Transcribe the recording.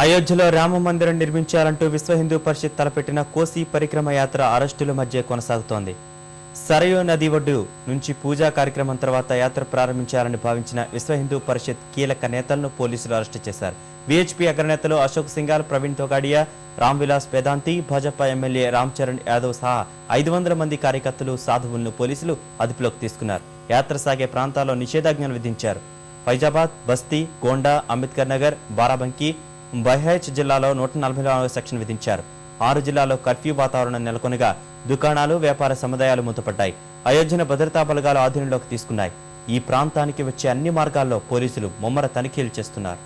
అయోధ్యలో రామ మందిరం నిర్మించాలంటూ విశ్వ హిందూ పరిషత్ తలపెట్టిన కోసి పరిక్రమ యాత్ర అరెస్టుల మధ్య కొనసాగుతోంది. సరయూ నది ఒడ్డు నుంచి పూజా కార్యక్రమం తర్వాత యాత్ర ప్రారంభించాలని భావించిన విశ్వ హిందూ పరిషత్ కీలక నేతలను పోలీసులు అరెస్టు చేశారు. విహెచ్పీ అగ్రనేతలు అశోక్ సింఘాల్, ప్రవీణ్ తోగాడియా, రామ్ విలాస్ వేదాంతి, భాజపా ఎమ్మెల్యే రామ్ చరణ్ యాదవ్ సహా 500 మంది కార్యకర్తలు, సాధువులను పోలీసులు అదుపులోకి తీసుకున్నారు. యాత్ర సాగే ప్రాంతాల్లో నిషేధాజ్ఞలు విధించారు. ఫైజాబాద్, బస్తీ, గోండా, అంబేద్కర్ నగర్, బారాబంకీ, బహైచ్ జిల్లాలో 144 సెక్షన్ విధించారు. 6 జిల్లాల్లో కర్ఫ్యూ వాతావరణం నెలకొనగా దుకాణాలు, వ్యాపార సముదాయాలు మూతపడ్డాయి. అయోధ్యను భద్రతా బలగాలు ఆధీనంలోకి తీసుకున్నాయి. ఈ ప్రాంతానికి వచ్చే అన్ని మార్గాల్లో పోలీసులు ముమ్మర తనిఖీలు చేస్తున్నారు.